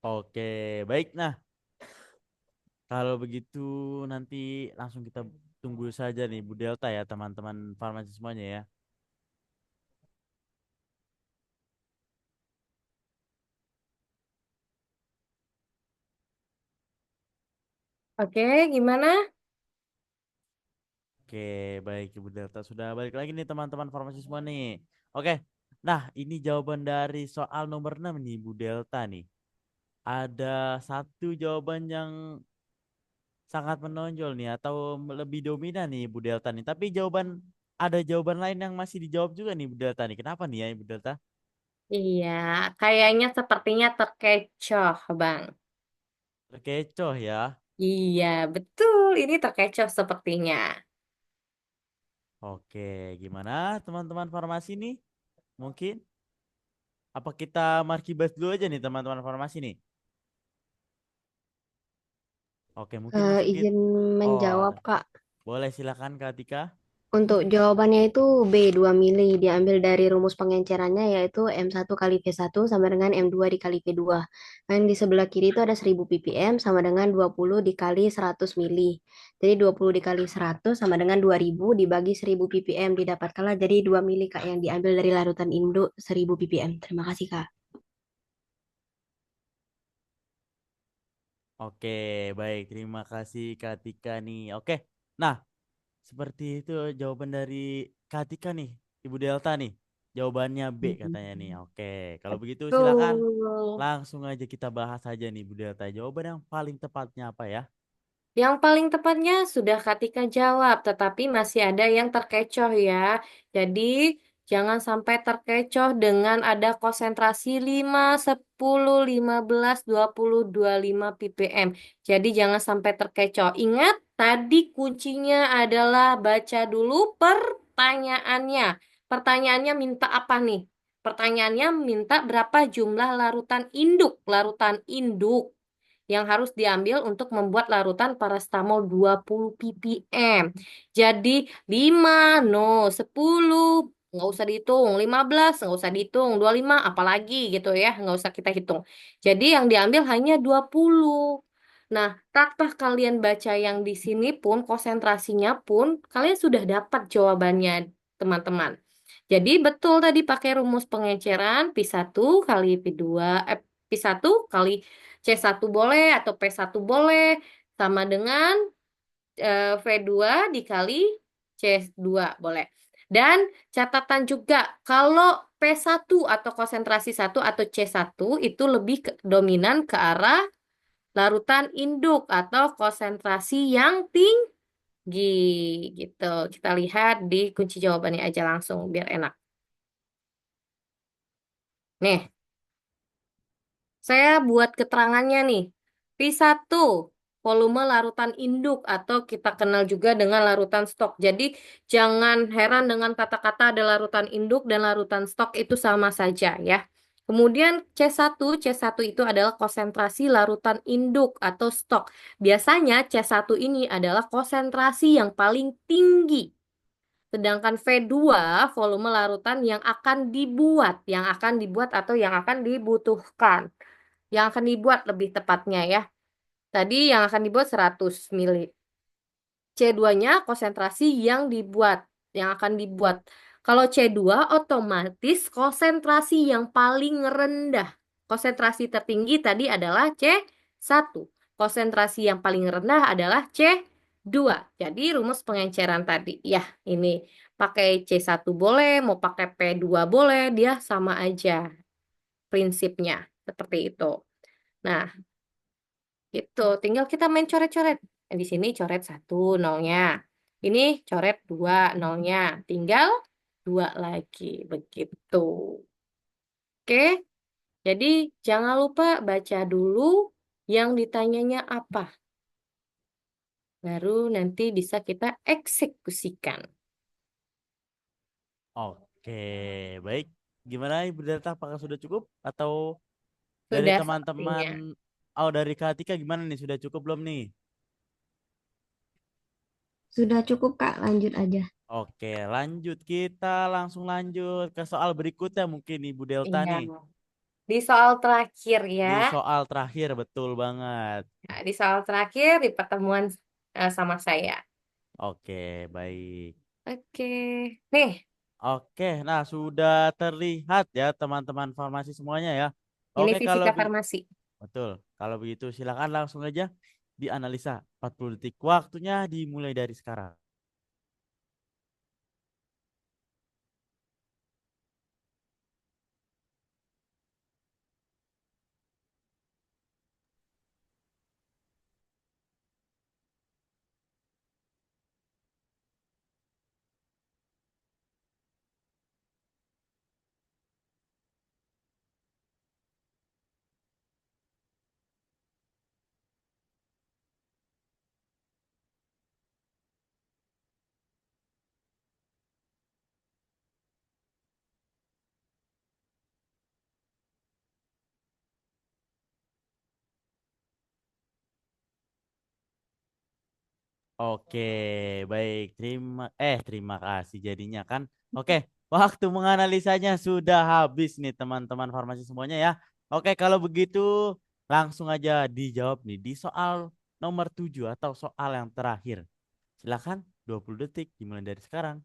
Oke, baik. Nah, kalau begitu nanti langsung kita tunggu saja nih Bu Delta ya teman-teman farmasi semuanya ya. Oke, gimana? Oke, baik Ibu Delta sudah balik lagi nih teman-teman farmasi semua nih. Oke. Nah, ini jawaban dari soal nomor 6 nih Bu Delta nih. Ada satu jawaban yang sangat menonjol nih atau lebih dominan nih Bu Delta nih. Tapi ada jawaban lain yang masih dijawab juga nih Bu Delta nih. Kenapa nih ya Ibu Delta? Iya, kayaknya sepertinya terkecoh, Bang. Terkecoh ya. Iya, betul. Ini terkecoh sepertinya. Oke, gimana teman-teman farmasi nih? Mungkin apa kita markibas dulu aja nih teman-teman farmasi nih? Oke, mungkin langsung kita. Izin Oh, menjawab, Kak. boleh silakan Kak Tika. Untuk jawabannya itu B 2 mili diambil dari rumus pengencerannya yaitu M1 kali V1 sama dengan M2 dikali V2. Dan di sebelah kiri itu ada 1000 ppm sama dengan 20 dikali 100 mili. Jadi 20 dikali 100 sama dengan 2000 dibagi 1000 ppm didapatkanlah jadi 2 mili Kak yang diambil dari larutan induk 1000 ppm. Terima kasih Kak. Oke, baik. Terima kasih Kak Tika nih. Oke. Nah, seperti itu jawaban dari Kak Tika nih, Ibu Delta nih. Jawabannya B katanya nih. Oke, kalau begitu silakan Betul. langsung aja kita bahas aja nih Bu Delta. Jawaban yang paling tepatnya apa ya? Yang paling tepatnya sudah Katika jawab, tetapi masih ada yang terkecoh ya. Jadi, jangan sampai terkecoh dengan ada konsentrasi 5, 10, 15, 20, 25 ppm. Jadi, jangan sampai terkecoh. Ingat, tadi kuncinya adalah baca dulu pertanyaannya. Pertanyaannya minta apa nih? Pertanyaannya minta berapa jumlah larutan induk. Larutan induk yang harus diambil untuk membuat larutan paracetamol 20 ppm. Jadi 5, no, 10, nggak usah dihitung, 15, nggak usah dihitung, 25, apalagi gitu ya, nggak usah kita hitung. Jadi yang diambil hanya 20. Nah, tanpa kalian baca yang di sini pun, konsentrasinya pun, kalian sudah dapat jawabannya, teman-teman. Jadi betul tadi pakai rumus pengeceran P1 kali P2, P1 kali C1 boleh atau P1 boleh sama dengan V2 dikali C2 boleh. Dan catatan juga kalau P1 atau konsentrasi 1 atau C1 itu lebih dominan ke arah larutan induk atau konsentrasi yang tinggi gitu. Kita lihat di kunci jawabannya aja langsung biar enak. Nih, saya buat keterangannya nih. P1, volume larutan induk atau kita kenal juga dengan larutan stok. Jadi jangan heran dengan kata-kata ada larutan induk dan larutan stok itu sama saja ya. Kemudian C1 itu adalah konsentrasi larutan induk atau stok. Biasanya C1 ini adalah konsentrasi yang paling tinggi. Sedangkan V2 volume larutan yang akan dibuat atau yang akan dibutuhkan. Yang akan dibuat lebih tepatnya ya. Tadi yang akan dibuat 100 mili. C2-nya konsentrasi yang akan dibuat. Kalau C2 otomatis konsentrasi yang paling rendah. Konsentrasi tertinggi tadi adalah C1. Konsentrasi yang paling rendah adalah C2. Jadi rumus pengenceran tadi. Ya, ini pakai C1 boleh, mau pakai P2 boleh, dia sama aja prinsipnya. Seperti itu. Nah, gitu, tinggal kita main coret-coret. Di sini coret 1 nolnya. Ini coret 2 nolnya. Tinggal 2 lagi. Begitu. Oke, jadi jangan lupa baca dulu yang ditanyanya apa. Baru nanti bisa kita eksekusikan. Oke, baik. Gimana Ibu Delta? Apakah sudah cukup? Atau dari Sudah teman-teman, sepertinya. oh dari Kak Tika gimana nih? Sudah cukup belum nih? Sudah cukup, Kak. Lanjut aja. Oke, lanjut. Kita langsung lanjut ke soal berikutnya mungkin Ibu Delta Iya. nih. Di soal terakhir ya. Di soal terakhir, betul banget. Nah, di soal terakhir di pertemuan sama saya. Oke, baik. Oke. Nih, Oke, nah sudah terlihat ya teman-teman farmasi semuanya ya. ini Oke, fisika farmasi. betul. Kalau begitu silakan langsung aja dianalisa 40 detik. Waktunya dimulai dari sekarang. Oke, baik. Terima kasih jadinya kan. Oke, waktu menganalisanya sudah habis nih teman-teman farmasi semuanya ya. Oke, kalau begitu langsung aja dijawab nih di soal nomor 7 atau soal yang terakhir. Silakan 20 detik dimulai dari sekarang.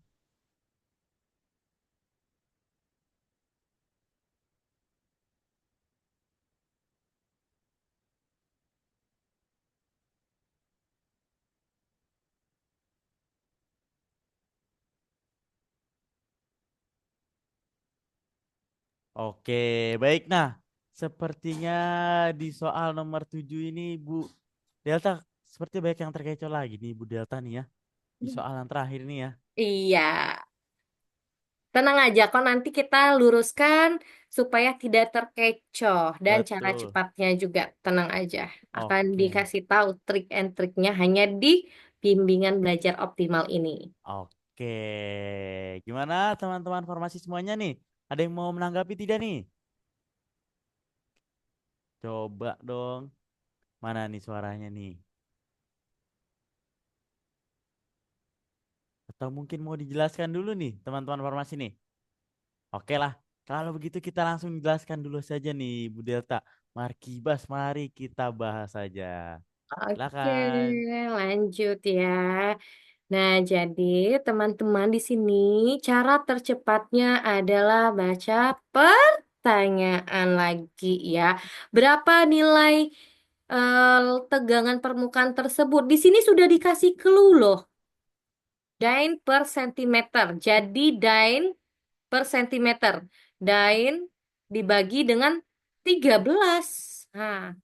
Oke, baik. Nah, sepertinya di soal nomor 7 ini Bu Delta seperti banyak yang terkecoh lagi nih Bu Delta nih ya. Di soal yang terakhir nih ya. Iya, tenang aja kok nanti kita luruskan supaya tidak terkecoh dan cara Betul. cepatnya juga tenang aja. Akan Oke. dikasih tahu trik and triknya hanya di bimbingan belajar optimal ini. Oke. Gimana teman-teman farmasi semuanya nih? Ada yang mau menanggapi tidak nih? Coba dong. Mana nih suaranya nih? Atau mungkin mau dijelaskan dulu nih teman-teman farmasi nih? Oke lah. Kalau begitu kita langsung jelaskan dulu saja nih Bu Delta. Markibas, mari kita bahas saja. Oke, Silakan. lanjut ya. Nah, jadi teman-teman di sini cara tercepatnya adalah baca pertanyaan lagi ya. Berapa nilai tegangan permukaan tersebut? Di sini sudah dikasih clue loh. Dain per sentimeter. Jadi dain per sentimeter. Dain dibagi dengan 13. Nah,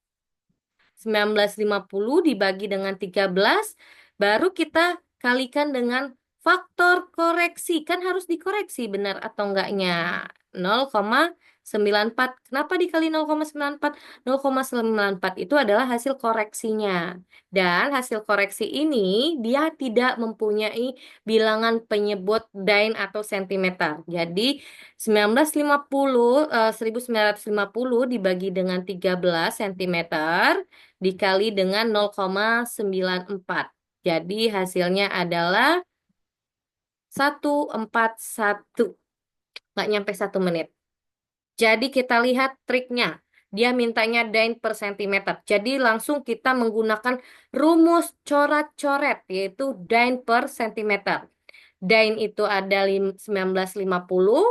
1950 dibagi dengan 13, baru kita kalikan dengan faktor koreksi. Kan harus dikoreksi benar atau enggaknya. 0,94. Kenapa dikali 0,94? 0,94 itu adalah hasil koreksinya. Dan hasil koreksi ini dia tidak mempunyai bilangan penyebut dain atau sentimeter. Jadi 1950 dibagi dengan 13 sentimeter dikali dengan 0,94. Jadi hasilnya adalah 141. Nggak nyampe 1 menit. Jadi kita lihat triknya. Dia mintanya dain per sentimeter. Jadi langsung kita menggunakan rumus coret-coret, yaitu dain per sentimeter. Dain itu ada 1950,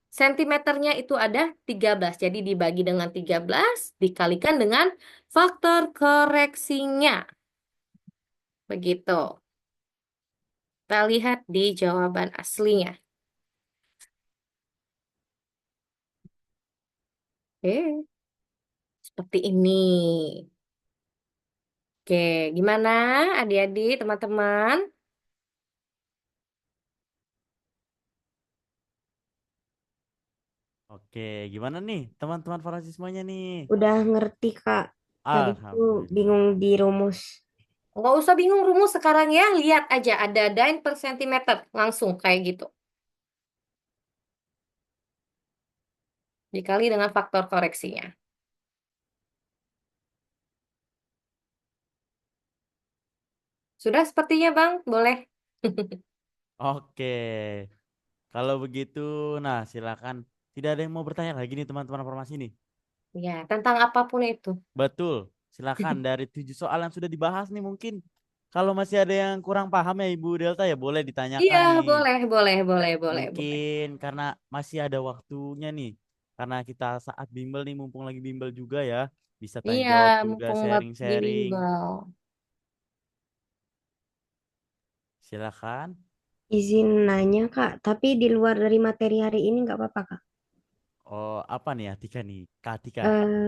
sentimeternya itu ada 13. Jadi dibagi dengan 13, dikalikan dengan faktor koreksinya. Begitu. Kita lihat di jawaban aslinya. Oke, seperti ini. Oke, gimana adik-adik, teman-teman? Oke, gimana nih teman-teman farmasi semuanya nih? Udah ngerti Kak. Tadi tuh Alhamdulillah. bingung di rumus. Nggak usah bingung rumus sekarang ya. Lihat aja ada dain per sentimeter. Langsung kayak gitu. Dikali dengan faktor koreksinya. Sudah sepertinya Bang? Boleh. Oke, kalau begitu, nah silakan. Tidak ada yang mau bertanya lagi nih teman-teman farmasi nih. Ya, tentang apapun itu. Betul, silakan dari 7 soal yang sudah dibahas nih mungkin. Kalau masih ada yang kurang paham ya Ibu Delta ya boleh Iya, ditanyakan nih. boleh, boleh, boleh, boleh, boleh. Mungkin karena masih ada waktunya nih. Karena kita saat bimbel nih, mumpung lagi bimbel juga ya. Bisa tanya Iya, jawab juga, mumpung di sharing-sharing. bimbel. Silakan. Izin nanya Kak, tapi di luar dari materi hari ini nggak apa-apa Kak? Oh, apa nih Atika nih? Kak Atika.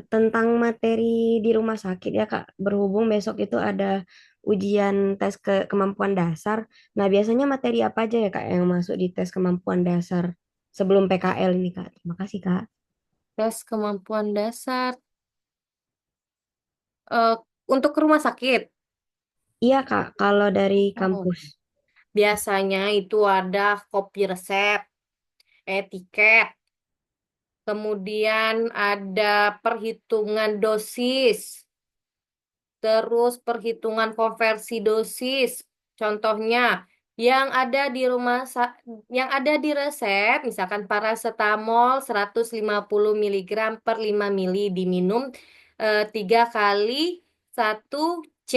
Tentang materi di rumah sakit ya Kak, berhubung besok itu ada ujian tes kemampuan dasar. Nah, biasanya materi apa aja ya Kak yang masuk di tes kemampuan dasar sebelum PKL ini Kak? Terima kasih Kak. Tes kemampuan dasar. Eh, untuk ke rumah sakit. Iya Kak, kalau dari Oh. kampus. Biasanya itu ada kopi resep, etiket, kemudian ada perhitungan dosis, terus perhitungan konversi dosis. Contohnya, yang ada di yang ada di resep, misalkan paracetamol 150 miligram per 5 mili diminum 3 kali 1 C.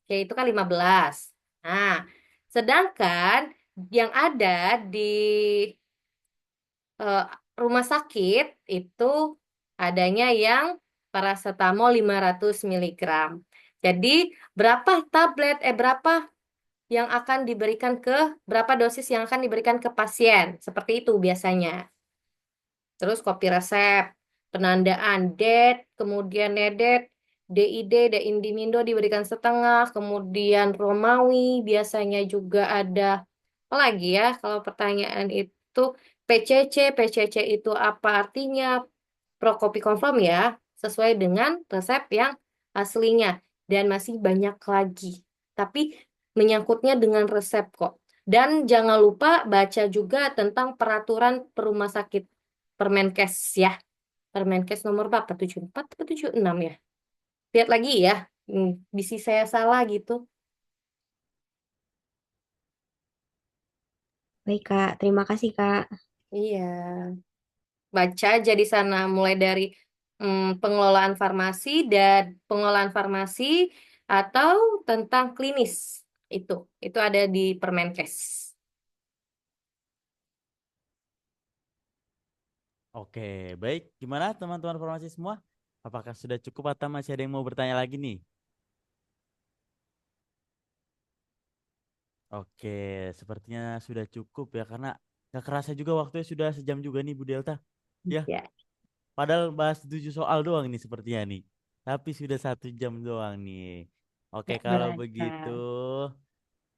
C itu kan 15. Nah, sedangkan yang ada di eh, rumah sakit itu adanya yang paracetamol 500 miligram. Jadi berapa yang akan diberikan berapa dosis yang akan diberikan ke pasien? Seperti itu biasanya. Terus kopi resep, penandaan DET, kemudian NEDET, DID, Indimindo diberikan setengah, kemudian Romawi biasanya juga ada apa lagi ya kalau pertanyaan itu PCC itu apa artinya? Prokopi confirm ya, sesuai dengan resep yang aslinya dan masih banyak lagi. Tapi menyangkutnya dengan resep kok. Dan jangan lupa baca juga tentang peraturan perumah sakit Permenkes ya. Permenkes nomor berapa? 74 atau 76 ya? Lihat lagi ya. Bisa saya salah gitu. Baik Kak, terima kasih Kak. Iya. Baca aja di sana mulai dari pengelolaan farmasi dan pengelolaan farmasi atau tentang klinis. Itu. Itu ada di Permenkes. Oke, baik. Gimana teman-teman farmasi semua? Apakah sudah cukup atau masih ada yang mau bertanya lagi nih? Oke, sepertinya sudah cukup ya karena gak kerasa juga waktunya sudah sejam juga nih Bu Delta. Ya, Ya, padahal bahas 7 soal doang ini sepertinya nih. Tapi sudah 1 jam doang nih. Oke, nggak kalau berasa. begitu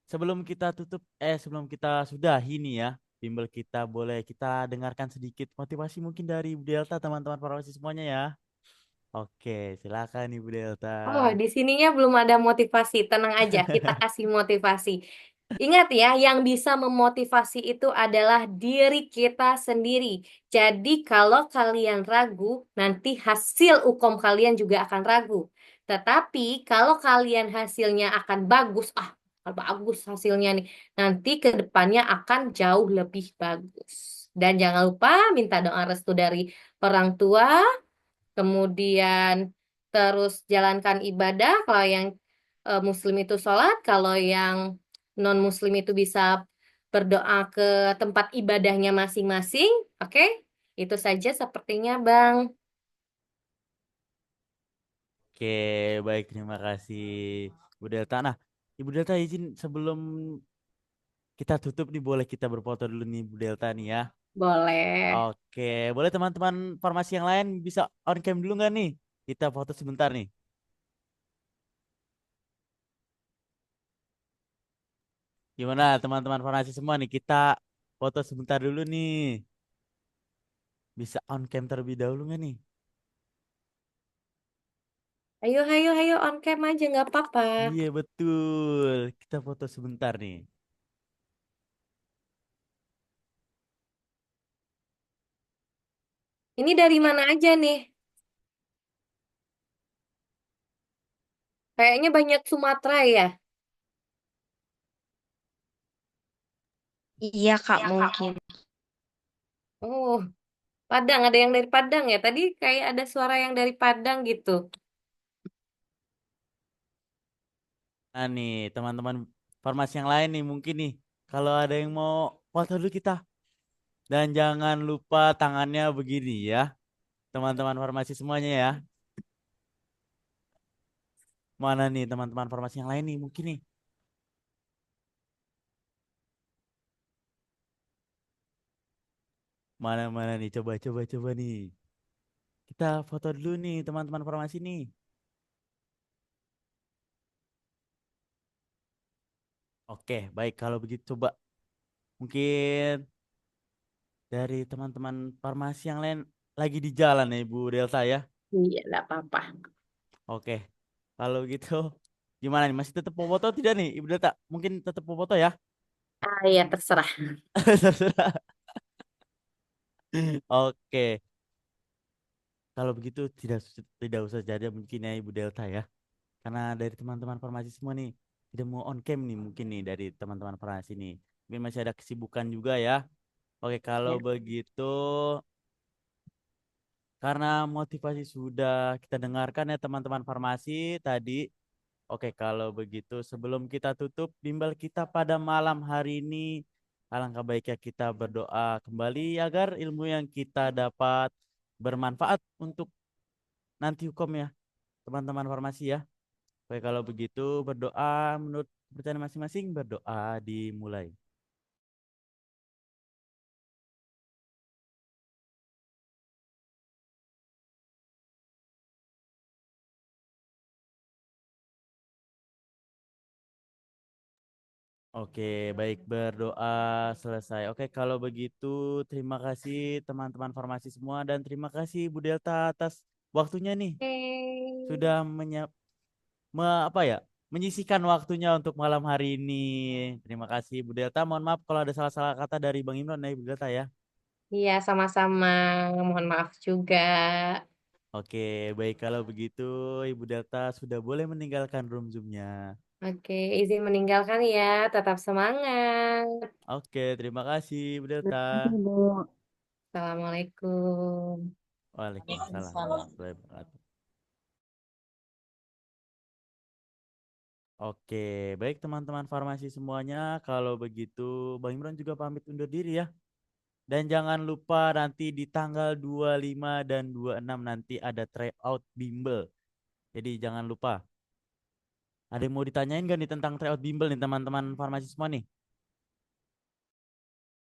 sebelum kita tutup, sebelum kita sudahi nih ya, bimbel kita boleh kita dengarkan sedikit motivasi mungkin dari Bu Delta teman-teman farmasi semuanya ya. Oke, silakan Ibu Delta. Oh, di sininya belum ada motivasi. Tenang aja, kita kasih motivasi. Ingat ya, yang bisa memotivasi itu adalah diri kita sendiri. Jadi kalau kalian ragu, nanti hasil UKOM kalian juga akan ragu. Tetapi kalau kalian hasilnya akan bagus, bagus hasilnya nih. Nanti ke depannya akan jauh lebih bagus. Dan jangan lupa minta doa restu dari orang tua, kemudian terus jalankan ibadah. Kalau yang muslim itu sholat, kalau yang non muslim itu bisa berdoa ke tempat ibadahnya masing-masing. Oke, itu saja sepertinya, Bang. Oke, baik, terima kasih Bu Delta. Nah, Ibu Delta izin sebelum kita tutup nih, boleh kita berfoto dulu nih Bu Delta nih ya. Boleh. Oke, boleh teman-teman farmasi yang lain bisa on cam dulu nggak nih? Kita foto sebentar nih. Gimana teman-teman farmasi semua nih? Kita foto sebentar dulu nih. Bisa on cam terlebih dahulu nggak nih? Ayo, ayo, ayo, on cam aja, nggak apa-apa. Iya betul. Kita foto sebentar nih. Ini dari mana aja nih? Kayaknya banyak Sumatera ya. Iya Kak, mungkin. Oh, Padang, ada yang dari Padang ya. Tadi kayak ada suara yang dari Padang gitu. Nah nih teman-teman farmasi yang lain nih mungkin nih. Kalau ada yang mau foto dulu kita. Dan jangan lupa tangannya begini ya. Teman-teman farmasi semuanya ya. Mana nih teman-teman farmasi yang lain nih mungkin nih. Mana-mana nih coba nih. Kita foto dulu nih teman-teman farmasi nih. Oke, baik kalau begitu coba mungkin dari teman-teman farmasi yang lain lagi di jalan ya Bu Delta ya. Iya, nggak apa-apa. Oke, kalau gitu gimana nih? Masih tetap mau foto tidak nih Ibu Delta? Mungkin tetap mau foto ya? Ah, iya, terserah. Terserah. Oke, kalau begitu tidak usah jadi mungkin ya Ibu Delta ya. Karena dari teman-teman farmasi semua nih tidak mau on cam nih mungkin nih dari teman-teman farmasi nih. Mungkin masih ada kesibukan juga ya. Oke, kalau Ya. begitu karena motivasi sudah kita dengarkan ya teman-teman farmasi tadi. Oke, kalau begitu sebelum kita tutup bimbel kita pada malam hari ini, alangkah baiknya kita berdoa kembali agar ilmu yang kita dapat bermanfaat untuk nanti hukum ya, teman-teman farmasi ya. Oke, kalau begitu berdoa menurut kepercayaan masing-masing, berdoa dimulai. Oke, baik berdoa selesai. Oke, kalau begitu terima kasih teman-teman farmasi semua dan terima kasih Bu Delta atas waktunya nih. Oke. Sudah apa ya? Menyisihkan waktunya untuk malam hari ini. Terima kasih Bu Delta. Mohon maaf kalau ada salah-salah kata dari Bang Imran ya Bu Delta ya. Iya, sama-sama. Mohon maaf juga. Oke, baik kalau begitu Ibu Delta sudah boleh meninggalkan room Zoom-nya. Oke, izin meninggalkan ya. Tetap semangat. Oke, terima kasih Bu Delta. Bu. Assalamualaikum. Waalaikumsalam warahmatullahi wabarakatuh. Oke, baik teman-teman farmasi semuanya. Kalau begitu Bang Imran juga pamit undur diri ya. Dan jangan lupa nanti di tanggal 25 dan 26 nanti ada tryout bimbel. Jadi jangan lupa. Ada yang mau ditanyain gak nih tentang tryout bimbel nih teman-teman farmasi semua nih?